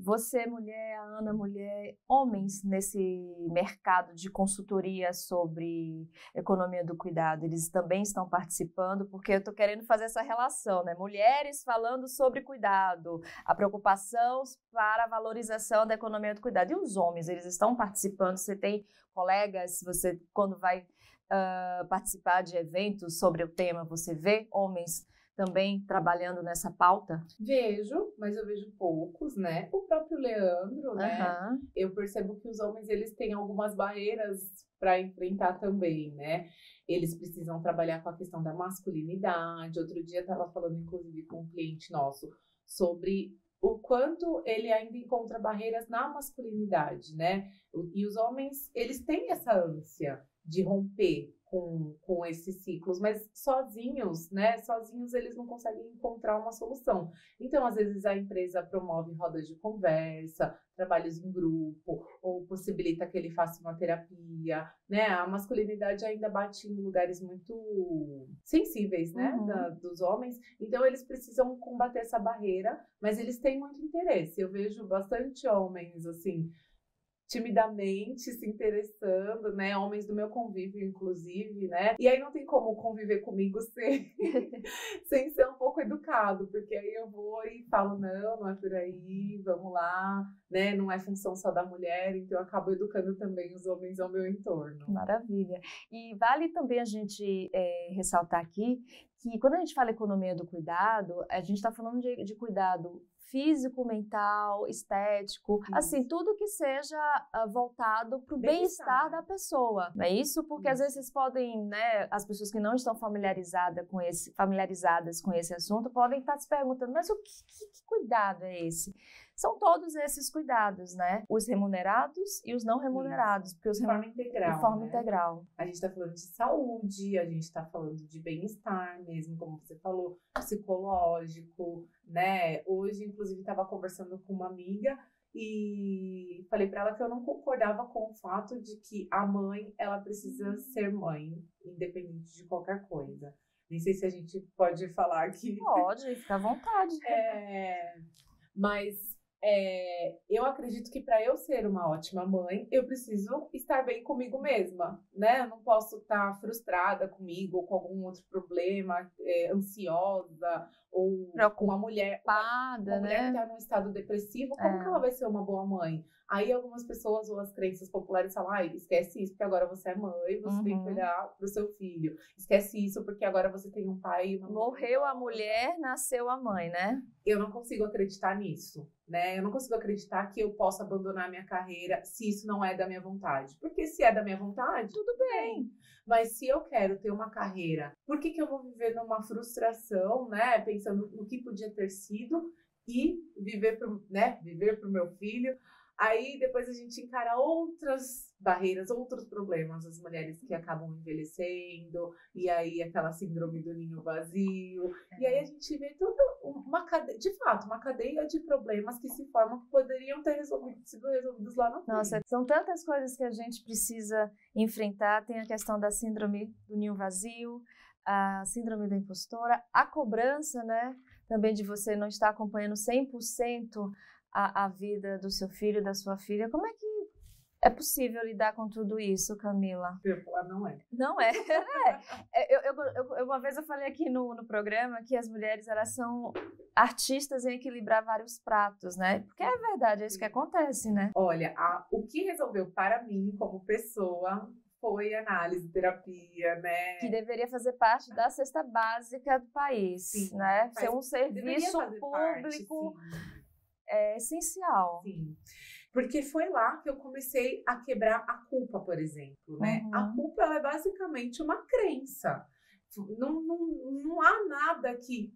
você, mulher, a Ana, mulher, homens nesse mercado de consultoria sobre economia do cuidado, eles também estão participando, porque eu estou querendo fazer essa relação, né? Mulheres falando sobre cuidado, a preocupação para a valorização da economia do cuidado. E os homens, eles estão participando? Você tem colegas, você quando vai participar de eventos sobre o tema, você vê homens também trabalhando nessa pauta? Vejo, mas eu vejo poucos, né? O próprio Leandro, né? Eu percebo que os homens, eles têm algumas barreiras para enfrentar também, né? Eles precisam trabalhar com a questão da masculinidade. Outro dia eu estava falando, inclusive, com um cliente nosso sobre o quanto ele ainda encontra barreiras na masculinidade, né? E os homens, eles têm essa ânsia de romper com esses ciclos, mas sozinhos, né? Sozinhos eles não conseguem encontrar uma solução. Então, às vezes, a empresa promove rodas de conversa, trabalhos em grupo, ou possibilita que ele faça uma terapia, né? A masculinidade ainda bate em lugares muito sensíveis, né? Dos homens. Então, eles precisam combater essa barreira, mas eles têm muito interesse. Eu vejo bastante homens, assim, timidamente se interessando, né? Homens do meu convívio, inclusive, né? E aí não tem como conviver comigo sem ser um pouco educado, porque aí eu vou e falo, não é por aí, vamos lá, né? Não é função só da mulher, então eu acabo educando também os homens ao meu entorno. Maravilha. E vale também a gente ressaltar aqui que quando a gente fala economia do cuidado, a gente está falando de cuidado físico, mental, estético, assim, tudo que seja voltado para o bem-estar da pessoa, não é isso? Porque às vezes vocês podem, né, as pessoas que não estão familiarizadas com esse assunto podem estar se perguntando, mas que cuidado é esse? São todos esses cuidados, né? Os remunerados e os não remunerados. Porque de forma integral. De forma integral. A gente está falando de saúde, a gente está falando de bem-estar mesmo, como você falou, psicológico, né? Hoje, inclusive, estava conversando com uma amiga e falei para ela que eu não concordava com o fato de que a mãe, ela precisa ser mãe, independente de qualquer coisa. Nem sei se a gente pode falar aqui. Pode, fica à vontade. Mas eu acredito que para eu ser uma ótima mãe, eu preciso estar bem comigo mesma, né? Eu não posso estar frustrada comigo ou com algum outro problema, ansiosa ou com uma mulher que está num estado depressivo. Como que ela vai ser uma boa mãe? Aí algumas pessoas ou as crenças populares falam, esquece isso, porque agora você é mãe, você tem que olhar pro seu filho. Esquece isso, porque agora você tem um pai e uma mãe. Morreu a mulher, nasceu a mãe, né? Eu não consigo acreditar nisso, né? Eu não consigo acreditar que eu possa abandonar a minha carreira se isso não é da minha vontade. Porque se é da minha vontade, tudo bem. Mas se eu quero ter uma carreira, por que eu vou viver numa frustração, né? Pensando no que podia ter sido e viver pro meu filho. Aí depois a gente encara outras barreiras, outros problemas, as mulheres que acabam envelhecendo, e aí aquela síndrome do ninho vazio, e aí a gente vê toda uma cadeia, de fato, uma cadeia de problemas que se formam que poderiam ter sido resolvidos lá na frente. Nossa, são tantas coisas que a gente precisa enfrentar, tem a questão da síndrome do ninho vazio, a síndrome da impostora, a cobrança, né, também de você não estar acompanhando 100% a vida do seu filho, da sua filha. Como é que é possível lidar com tudo isso, Camila? Não é. Não é. Uma vez eu falei aqui no programa que as mulheres, elas são artistas em equilibrar vários pratos, né? Porque é verdade, é isso que acontece, né? Olha, o que resolveu para mim, como pessoa, foi análise, terapia, né? Que deveria fazer parte da cesta básica do país, sim, né? Ser um serviço público... Parte, é essencial. Sim, porque foi lá que eu comecei a quebrar a culpa, por exemplo, né? A culpa, ela é basicamente uma crença. Não há nada que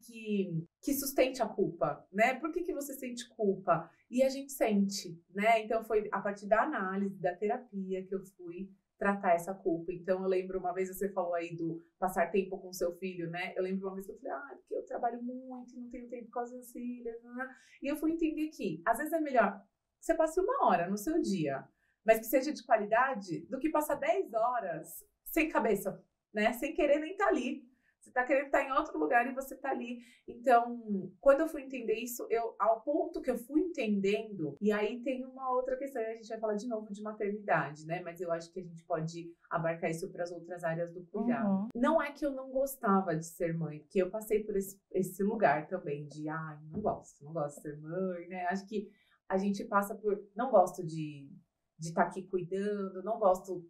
sustente a culpa, né? Por que você sente culpa? E a gente sente, né? Então foi a partir da análise, da terapia que eu fui tratar essa culpa. Então eu lembro uma vez, você falou aí do passar tempo com seu filho, né? Eu lembro uma vez que eu falei, porque eu trabalho muito, não tenho tempo com as minhas filhas, né? E eu fui entender que às vezes é melhor que você passe 1 hora no seu dia, mas que seja de qualidade, do que passar 10 horas sem cabeça, né? Sem querer nem estar ali. Você tá querendo estar em outro lugar e você tá ali. Então, quando eu fui entender isso, ao ponto que eu fui entendendo, e aí tem uma outra questão, a gente vai falar de novo de maternidade, né? Mas eu acho que a gente pode abarcar isso para as outras áreas do cuidado. Não é que eu não gostava de ser mãe, porque eu passei por esse lugar também de, não gosto de ser mãe, né? Acho que a gente passa por, não gosto de estar aqui cuidando, não gosto,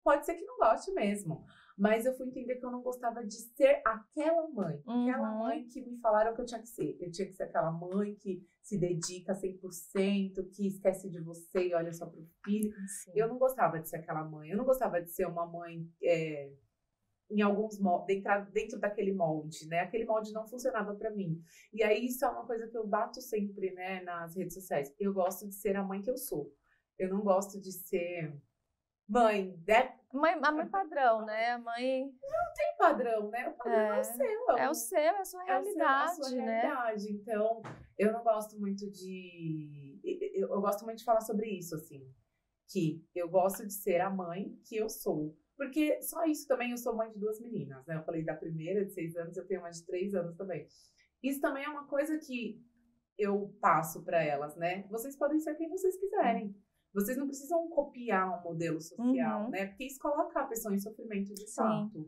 pode ser que não goste mesmo. Mas eu fui entender que eu não gostava de ser aquela mãe que me falaram que eu tinha que ser. Eu tinha que ser aquela mãe que se dedica 100%, que esquece de você e olha só pro filho. Sim. Eu não gostava de ser aquela mãe. Eu não gostava de ser uma mãe em alguns moldes, dentro daquele molde, né? Aquele molde não funcionava para mim. E aí isso é uma coisa que eu bato sempre, né, nas redes sociais. Eu gosto de ser a mãe que eu sou. Eu não gosto de ser mãe, né? A mãe padrão, né? A mãe... Não tem padrão, né? O padrão é o seu. É o seu, é a sua realidade, a sua realidade. Então, eu não gosto muito de... Eu gosto muito de falar sobre isso, assim. Que eu gosto de ser a mãe que eu sou. Porque só isso também, eu sou mãe de 2 meninas, né? Eu falei da primeira, de 6 anos, eu tenho uma de 3 anos também. Isso também é uma coisa que eu passo para elas, né? Vocês podem ser quem vocês quiserem. Vocês não precisam copiar um modelo social, né? Porque isso coloca a pessoa em sofrimento de fato.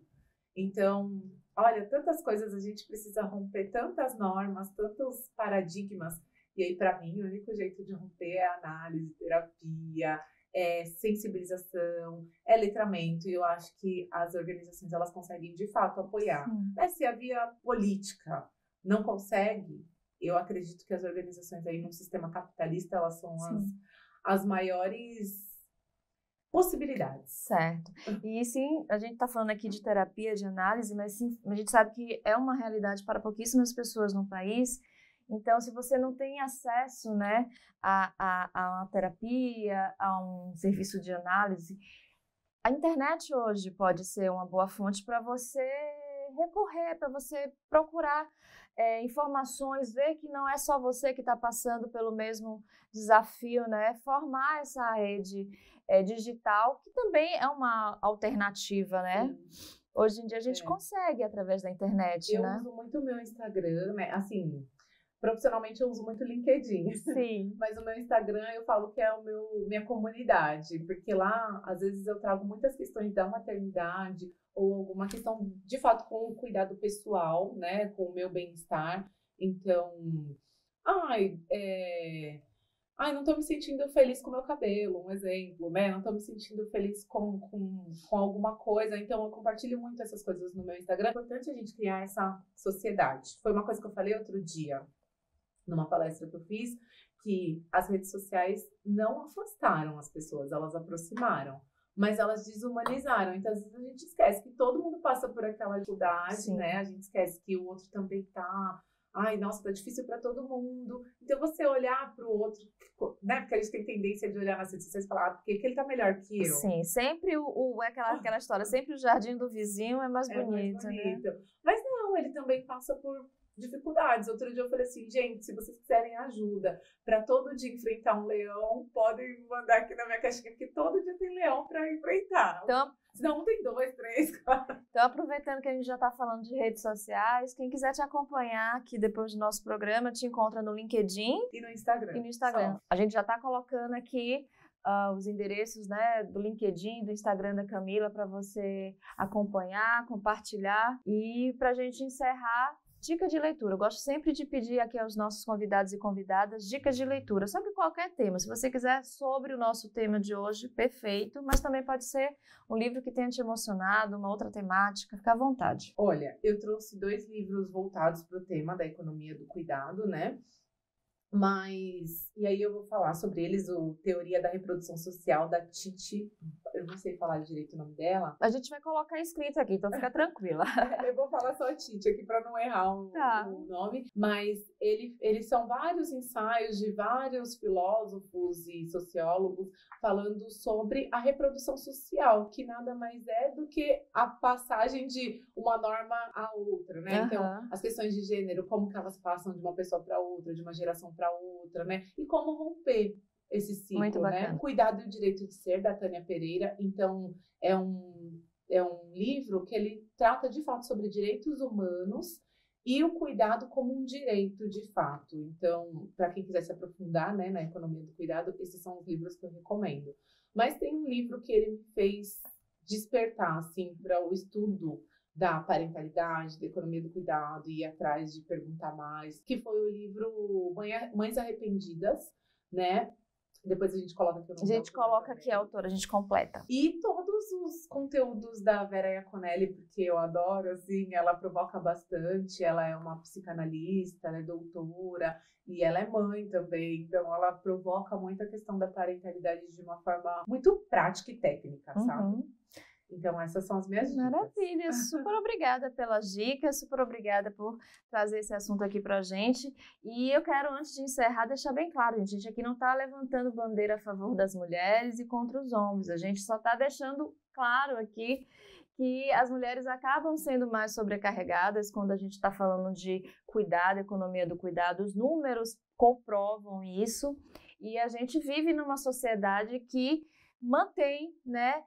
Então, olha, tantas coisas a gente precisa romper, tantas normas, tantos paradigmas. E aí, para mim, o único jeito de romper é análise, terapia, é sensibilização, é letramento, e eu acho que as organizações elas conseguem de fato apoiar. Né? Se a via política não consegue, eu acredito que as organizações aí no sistema capitalista elas são as maiores possibilidades. Certo. E sim, a gente está falando aqui de terapia, de análise, mas sim, a gente sabe que é uma realidade para pouquíssimas pessoas no país. Então, se você não tem acesso, né, a uma terapia, a um serviço de análise, a internet hoje pode ser uma boa fonte para você recorrer, para você procurar informações, ver que não é só você que está passando pelo mesmo desafio, né? Formar essa rede digital, que também é uma alternativa, né? Sim. Hoje em dia a gente consegue através da internet, né? Eu uso muito o meu Instagram, né? Assim, profissionalmente eu uso muito o LinkedIn. Sim. Mas o meu Instagram eu falo que é minha comunidade, porque lá às vezes eu trago muitas questões da maternidade ou alguma questão de fato com o cuidado pessoal, né, com o meu bem-estar. Então, não tô me sentindo feliz com o meu cabelo, um exemplo, né? Não tô me sentindo feliz com alguma coisa. Então, eu compartilho muito essas coisas no meu Instagram. É importante a gente criar essa sociedade. Foi uma coisa que eu falei outro dia, numa palestra que eu fiz, que as redes sociais não afastaram as pessoas, elas aproximaram, mas elas desumanizaram. Então, às vezes a gente esquece que todo mundo passa por aquela dificuldade, sim, né? A gente esquece que o outro também tá... Ai, nossa, tá difícil para todo mundo. Então, você olhar para o outro, né? Porque a gente tem tendência de olhar nas redes sociais e falar, porque ele tá melhor que eu. Sim, sempre aquela história, sempre o jardim do vizinho é mais bonito, né? Mas não, ele também passa por dificuldades. Outro dia eu falei assim, gente, se vocês quiserem ajuda para todo dia enfrentar um leão, podem mandar aqui na minha caixinha, porque todo dia tem leão para enfrentar. Então, senão um tem 2, 3, 4. Então, aproveitando que a gente já está falando de redes sociais, quem quiser te acompanhar aqui depois do nosso programa, te encontra no LinkedIn e no Instagram. Só. A gente já está colocando aqui os endereços, né, do LinkedIn, do Instagram da Camila, para você acompanhar, compartilhar. E para a gente encerrar, dica de leitura. Eu gosto sempre de pedir aqui aos nossos convidados e convidadas dicas de leitura sobre qualquer tema. Se você quiser sobre o nosso tema de hoje, perfeito, mas também pode ser um livro que tenha te emocionado, uma outra temática, fica à vontade. Olha, eu trouxe 2 livros voltados para o tema da economia do cuidado, né? E aí eu vou falar sobre eles, o Teoria da Reprodução Social, da Titi, eu não sei falar direito o nome dela. A gente vai colocar escrito aqui, então fica tranquila. Eu vou falar só Titi aqui para não errar o nome, mas eles são vários ensaios de vários filósofos e sociólogos falando sobre a reprodução social, que nada mais é do que a passagem de uma norma a outra, né? Então, as questões de gênero, como que elas passam de uma pessoa para outra, de uma geração para outra, né? E como romper esse ciclo, né? Cuidado e o Direito de Ser, da Tânia Pereira. Então, é um livro que ele trata, de fato, sobre direitos humanos e o cuidado como um direito, de fato. Então, para quem quiser se aprofundar, né, na economia do cuidado, esses são os livros que eu recomendo. Mas tem um livro que ele me fez despertar, assim, para o estudo da parentalidade, da economia do cuidado, e ir atrás de perguntar mais, que foi o livro Mães Arrependidas, né? Depois a gente coloca aqui o nome. A gente coloca aqui a autora, a gente completa. E todos os conteúdos da Vera Iaconelli, porque eu adoro, assim, ela provoca bastante, ela é uma psicanalista, ela é doutora, e ela é mãe também, então ela provoca muito a questão da parentalidade de uma forma muito prática e técnica, sabe? Então, essas são as minhas dicas. Maravilha, super obrigada pelas dicas, super obrigada por trazer esse assunto aqui pra gente. E eu quero, antes de encerrar, deixar bem claro, a gente aqui não está levantando bandeira a favor das mulheres e contra os homens, a gente só está deixando claro aqui que as mulheres acabam sendo mais sobrecarregadas quando a gente está falando de cuidado, economia do cuidado, os números comprovam isso, e a gente vive numa sociedade que mantém, né,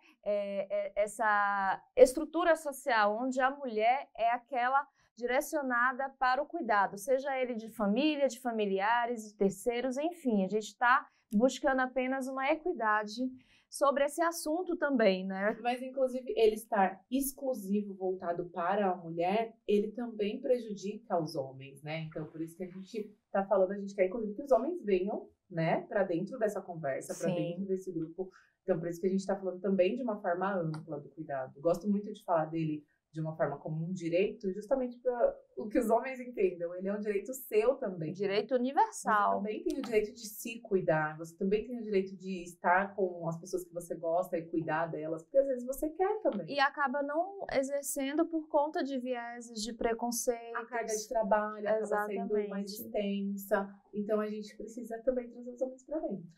essa estrutura social onde a mulher é aquela direcionada para o cuidado, seja ele de família, de familiares, de terceiros, enfim, a gente está buscando apenas uma equidade sobre esse assunto também, né? Mas, inclusive, ele estar exclusivo voltado para a mulher, ele também prejudica os homens, né? Então, por isso que a gente está falando, a gente quer, inclusive, que os homens venham, né, para dentro dessa conversa, para dentro desse grupo. Então, por isso que a gente está falando também de uma forma ampla do cuidado. Gosto muito de falar dele de uma forma como um direito, justamente para o que os homens entendam. Ele é um direito seu também. Direito universal. Você também tem o direito de se cuidar, você também tem o direito de estar com as pessoas que você gosta e cuidar delas, porque às vezes você quer também. E acaba não exercendo por conta de vieses, de preconceito. A carga de trabalho acaba sendo mais extensa, então a gente precisa também trazer os homens para dentro.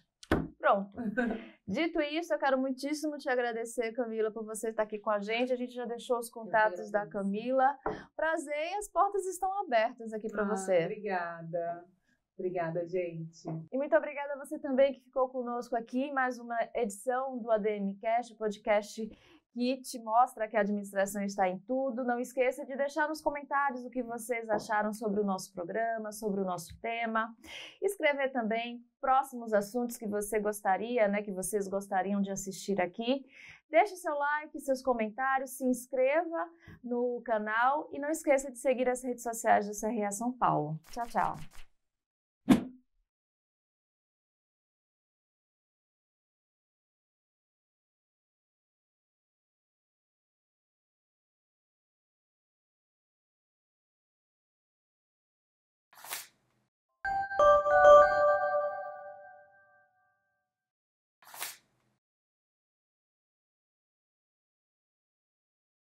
Pronto. Dito isso, eu quero muitíssimo te agradecer, Camila, por você estar aqui com a gente. A gente já deixou os contatos da Camila. Prazer, e as portas estão abertas aqui para você. Obrigada. Obrigada, gente. E muito obrigada a você também que ficou conosco aqui em mais uma edição do ADMcast, o podcast que te mostra que a administração está em tudo. Não esqueça de deixar nos comentários o que vocês acharam sobre o nosso programa, sobre o nosso tema. Escrever também próximos assuntos que você gostaria, né, que vocês gostariam de assistir aqui. Deixe seu like, seus comentários, se inscreva no canal e não esqueça de seguir as redes sociais do CRA São Paulo. Tchau, tchau.